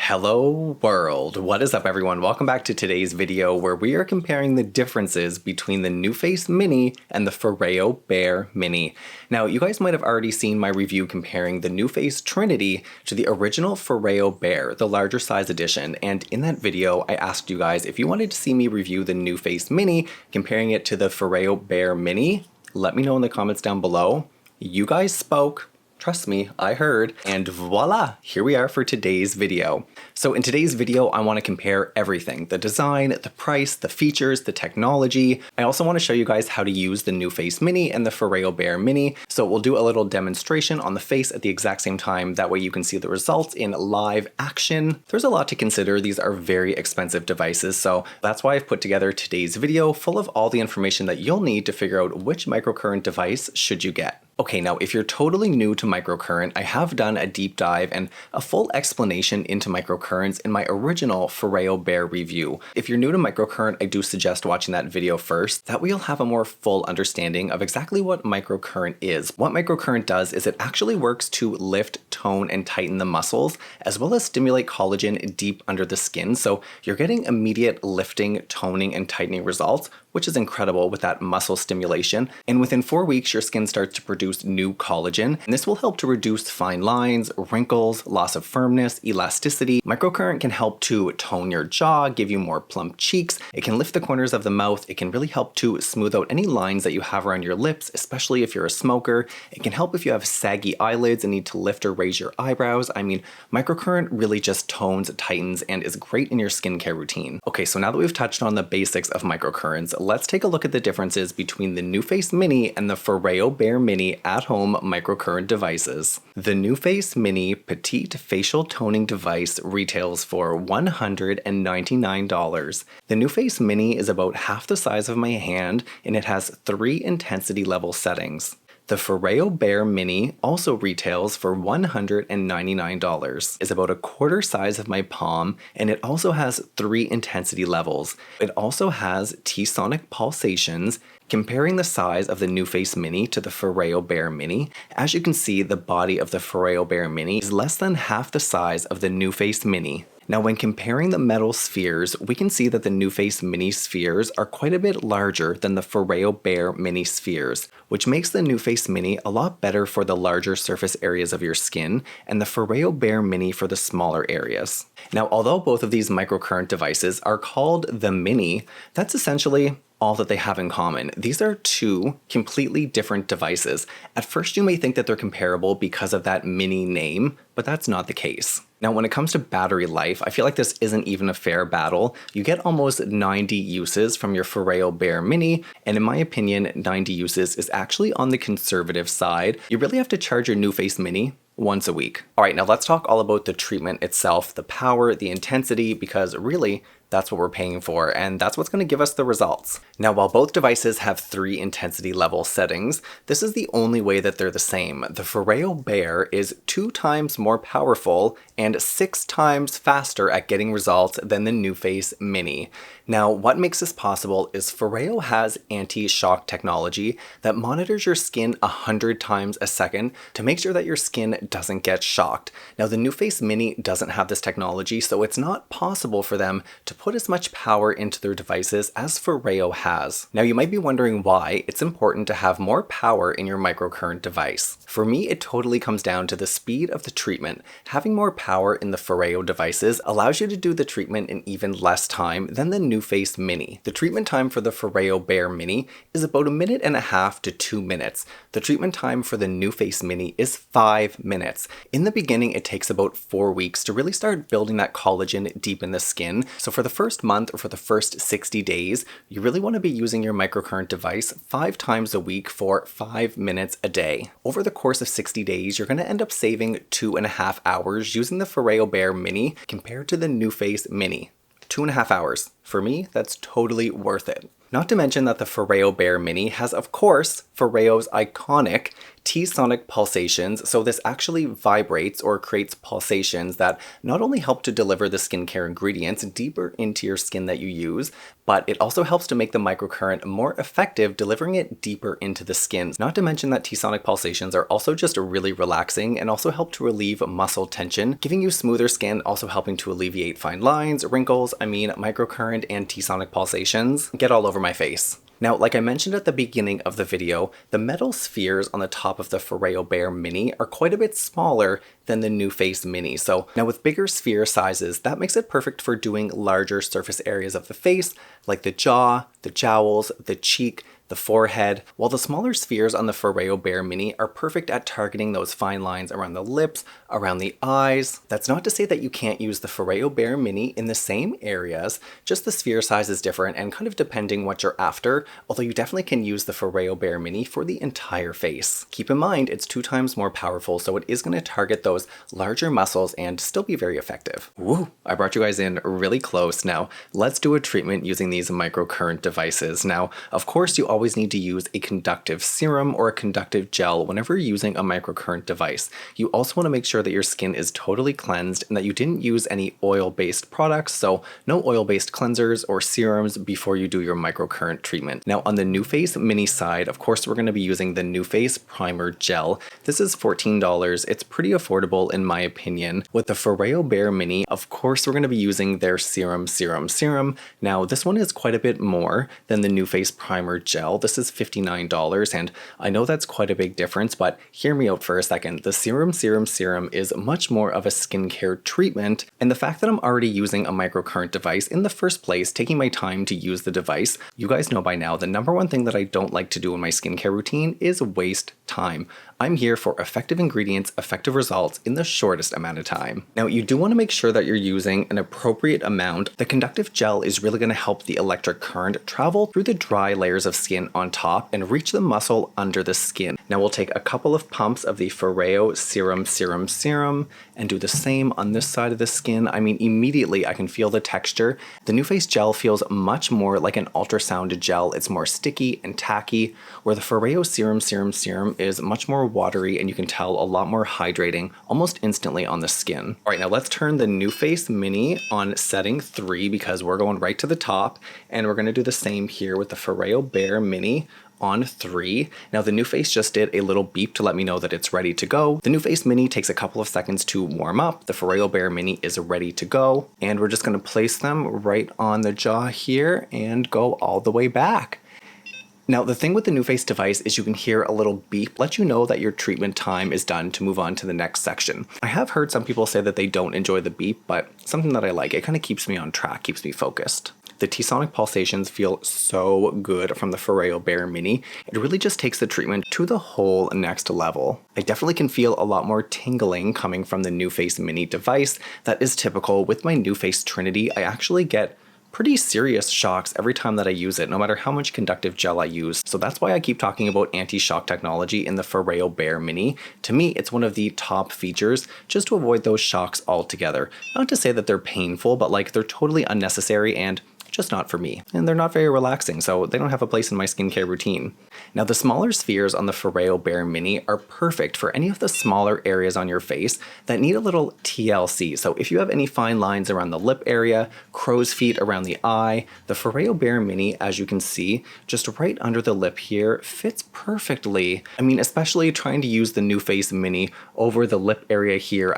Hello world, what is up everyone? Welcome back to today's video where we are comparing the differences between the NuFACE Mini and the FOREO BEAR Mini. Now you guys might have already seen my review comparing the NuFACE Trinity to the original FOREO BEAR, the larger size edition, and in that video I asked you guys if you wanted to see me review the NuFACE Mini comparing it to the FOREO BEAR Mini. Let me know in the comments down below. You guys spoke. Trust me, I heard, and voila, here we are for today's video. So in today's video, I want to compare everything, the design, the price, the features, the technology. I also want to show you guys how to use the NuFACE Mini and the FOREO BEAR Mini. So we'll do a little demonstration on the face at the exact same time. That way you can see the results in live action. There's a lot to consider. These are very expensive devices. So that's why I've put together today's video full of all the information that you'll need to figure out which microcurrent device should you get. Okay, now if you're totally new to microcurrent, I have done a deep dive and a full explanation into microcurrents in my original FOREO BEAR review. If you're new to microcurrent, I do suggest watching that video first. That way you'll have a more full understanding of exactly what microcurrent is. What microcurrent does is it actually works to lift, tone, and tighten the muscles, as well as stimulate collagen deep under the skin. So you're getting immediate lifting, toning, and tightening results, which is incredible with that muscle stimulation. And within 4 weeks, your skin starts to produce new collagen. And this will help to reduce fine lines, wrinkles, loss of firmness, elasticity. Microcurrent can help to tone your jaw, give you more plump cheeks. It can lift the corners of the mouth. It can really help to smooth out any lines that you have around your lips, especially if you're a smoker. It can help if you have saggy eyelids and need to lift or raise your eyebrows. I mean, microcurrent really just tones, tightens, and is great in your skincare routine. Okay, so now that we've touched on the basics of microcurrents, let's take a look at the differences between the NuFACE Mini and the FOREO BEAR Mini at-home microcurrent devices. The NuFACE Mini Petite Facial Toning Device retails for $199. The NuFACE Mini is about half the size of my hand and it has 3 intensity level settings. The FOREO BEAR Mini also retails for $199. It's about a quarter size of my palm, and it also has 3 intensity levels. It also has T-sonic pulsations. Comparing the size of the NuFACE Mini to the FOREO BEAR Mini, as you can see, the body of the FOREO BEAR Mini is less than half the size of the NuFACE Mini. Now when comparing the metal spheres, we can see that the NuFACE Mini spheres are quite a bit larger than the FOREO BEAR Mini spheres, which makes the NuFACE Mini a lot better for the larger surface areas of your skin, and the FOREO BEAR Mini for the smaller areas. Now although both of these microcurrent devices are called the Mini, that's essentially all that they have in common. These are 2 completely different devices. At first you may think that they're comparable because of that Mini name, but that's not the case. Now when it comes to battery life, I feel like this isn't even a fair battle. You get almost 90 uses from your FOREO BEAR Mini, and in my opinion, 90 uses is actually on the conservative side. You really have to charge your NuFACE Mini once a week. Alright, now let's talk all about the treatment itself, the power, the intensity, because really, that's what we're paying for, and that's what's going to give us the results. Now, while both devices have 3 intensity level settings, this is the only way that they're the same. The FOREO BEAR is 2 times more powerful and 6 times faster at getting results than the NuFACE Mini. Now, what makes this possible is FOREO has anti-shock technology that monitors your skin 100 times a second to make sure that your skin doesn't get shocked. Now, the NuFACE Mini doesn't have this technology, so it's not possible for them to put as much power into their devices as FOREO has. Now you might be wondering why it's important to have more power in your microcurrent device. For me, it totally comes down to the speed of the treatment. Having more power in the FOREO devices allows you to do the treatment in even less time than the NuFACE Mini. The treatment time for the FOREO BEAR Mini is about 1.5 minutes to 2 minutes. The treatment time for the NuFACE Mini is 5 minutes. In the beginning, it takes about 4 weeks to really start building that collagen deep in the skin. So for the first month or for the first 60 days, you really want to be using your microcurrent device 5 times a week for 5 minutes a day. Over the course of 60 days, you're going to end up saving 2.5 hours using the FOREO BEAR Mini compared to the NuFACE Mini. 2.5 hours. For me, that's totally worth it. Not to mention that the FOREO BEAR Mini has, of course, FOREO's iconic T-sonic pulsations, so this actually vibrates or creates pulsations that not only help to deliver the skincare ingredients deeper into your skin that you use, but it also helps to make the microcurrent more effective, delivering it deeper into the skin. Not to mention that T-sonic pulsations are also just really relaxing and also help to relieve muscle tension, giving you smoother skin, also helping to alleviate fine lines, wrinkles. Microcurrent and T-sonic pulsations get all over my face. Now, like I mentioned at the beginning of the video, the metal spheres on the top of the FOREO BEAR Mini are quite a bit smaller than the NuFACE Mini. So now with bigger sphere sizes, that makes it perfect for doing larger surface areas of the face, like the jaw, the jowls, the cheek, the forehead, while the smaller spheres on the FOREO BEAR Mini are perfect at targeting those fine lines around the lips, around the eyes. That's not to say that you can't use the FOREO BEAR Mini in the same areas, just the sphere size is different and kind of depending what you're after, although you definitely can use the FOREO BEAR Mini for the entire face. Keep in mind, it's 2 times more powerful, so it is going to target those larger muscles and still be very effective. Woo! I brought you guys in really close. Now, let's do a treatment using these microcurrent devices. Now, of course, you always need to use a conductive serum or a conductive gel whenever you're using a microcurrent device. You also want to make sure that your skin is totally cleansed and that you didn't use any oil-based products, so no oil-based cleansers or serums before you do your microcurrent treatment. Now, on the NuFACE Mini side, of course, we're going to be using the NuFACE Primer Gel. This is $14. It's pretty affordable in my opinion. With the FOREO BEAR Mini, of course, we're going to be using their serum. Now, this one is quite a bit more than the NuFACE Primer Gel. This is $59, and I know that's quite a big difference, but hear me out for a second. The serum is much more of a skincare treatment, and the fact that I'm already using a microcurrent device in the first place, taking my time to use the device, you guys know by now, the number one thing that I don't like to do in my skincare routine is waste time. I'm here for effective ingredients, effective results in the shortest amount of time. Now, you do want to make sure that you're using an appropriate amount. The conductive gel is really going to help the electric current travel through the dry layers of skin on top and reach the muscle under the skin. Now, we'll take a couple of pumps of the FOREO serum and do the same on this side of the skin. Immediately I can feel the texture. The NuFACE gel feels much more like an ultrasound gel. It's more sticky and tacky, where the FOREO serum is much more watery and you can tell a lot more hydrating almost instantly on the skin. All right, now let's turn the NuFACE Mini on setting 3 because we're going right to the top, and we're going to do the same here with the FOREO BEAR Mini on 3. Now the NuFACE just did a little beep to let me know that it's ready to go. The NuFACE Mini takes a couple of seconds to warm up. The FOREO BEAR Mini is ready to go, and we're just going to place them right on the jaw here and go all the way back. Now, the thing with the NuFACE device is you can hear a little beep, let you know that your treatment time is done to move on to the next section. I have heard some people say that they don't enjoy the beep, but something that I like. It kind of keeps me on track, keeps me focused. The T-sonic pulsations feel so good from the FOREO BEAR Mini. It really just takes the treatment to the whole next level. I definitely can feel a lot more tingling coming from the NuFACE Mini device. That is typical. With my NuFACE Trinity, I actually get pretty serious shocks every time that I use it, no matter how much conductive gel I use. So that's why I keep talking about anti-shock technology in the FOREO BEAR Mini. To me, it's one of the top features just to avoid those shocks altogether. Not to say that they're painful, but like they're totally unnecessary and just not for me. And they're not very relaxing, so they don't have a place in my skincare routine. Now, the smaller spheres on the FOREO BEAR Mini are perfect for any of the smaller areas on your face that need a little TLC. So if you have any fine lines around the lip area, crow's feet around the eye, the FOREO BEAR Mini, as you can see, just right under the lip here, fits perfectly. Especially trying to use the NuFACE Mini over the lip area here.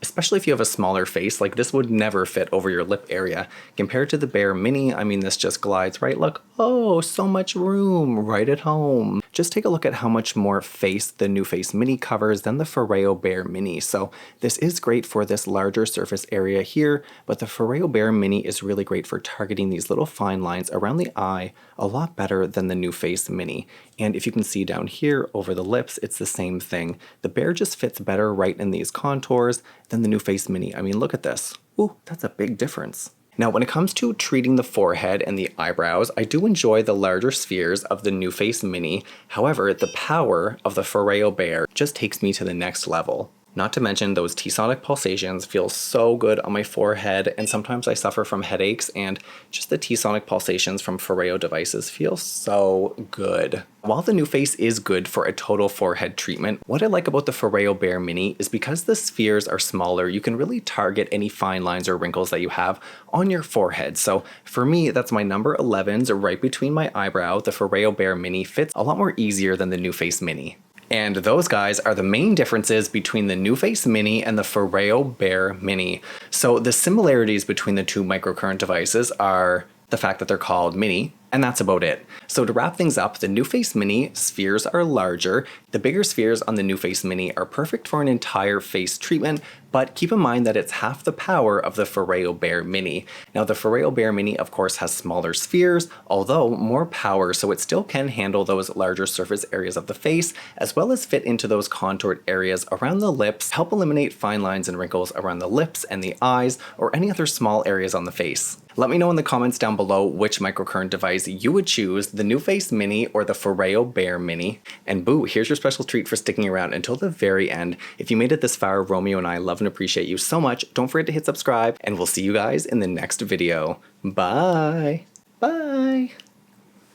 Especially if you have a smaller face, like this would never fit over your lip area. Compared to the BEAR Mini, this just glides right. Look, oh, so much room right at home. Just take a look at how much more face the NuFACE Mini covers than the FOREO BEAR Mini. So this is great for this larger surface area here, but the FOREO BEAR Mini is really great for targeting these little fine lines around the eye a lot better than the NuFACE Mini. And if you can see down here over the lips, it's the same thing. The BEAR just fits better right in these contours than the NuFACE Mini. Look at this. Ooh, that's a big difference. Now, when it comes to treating the forehead and the eyebrows, I do enjoy the larger spheres of the NuFACE Mini. However, the power of the FOREO BEAR just takes me to the next level. Not to mention those T-sonic pulsations feel so good on my forehead, and sometimes I suffer from headaches, and just the T-sonic pulsations from FOREO devices feel so good. While the NuFACE is good for a total forehead treatment, what I like about the FOREO BEAR Mini is because the spheres are smaller, you can really target any fine lines or wrinkles that you have on your forehead. So for me, that's my number 11s right between my eyebrow. The FOREO BEAR Mini fits a lot more easier than the NuFACE Mini. And those guys are the main differences between the NuFACE Mini and the FOREO BEAR Mini. So the similarities between the two microcurrent devices are the fact that they're called Mini, and that's about it. So to wrap things up, the NuFACE Mini spheres are larger. The bigger spheres on the NuFACE Mini are perfect for an entire face treatment, but keep in mind that it's half the power of the FOREO BEAR Mini. Now the FOREO BEAR Mini of course has smaller spheres, although more power, so it still can handle those larger surface areas of the face, as well as fit into those contoured areas around the lips, help eliminate fine lines and wrinkles around the lips and the eyes, or any other small areas on the face. Let me know in the comments down below which microcurrent device you would choose, the NuFACE Mini or the FOREO BEAR Mini. And boo, here's your special treat for sticking around until the very end. If you made it this far, Romeo and I love and appreciate you so much. Don't forget to hit subscribe, and we'll see you guys in the next video. Bye! Bye!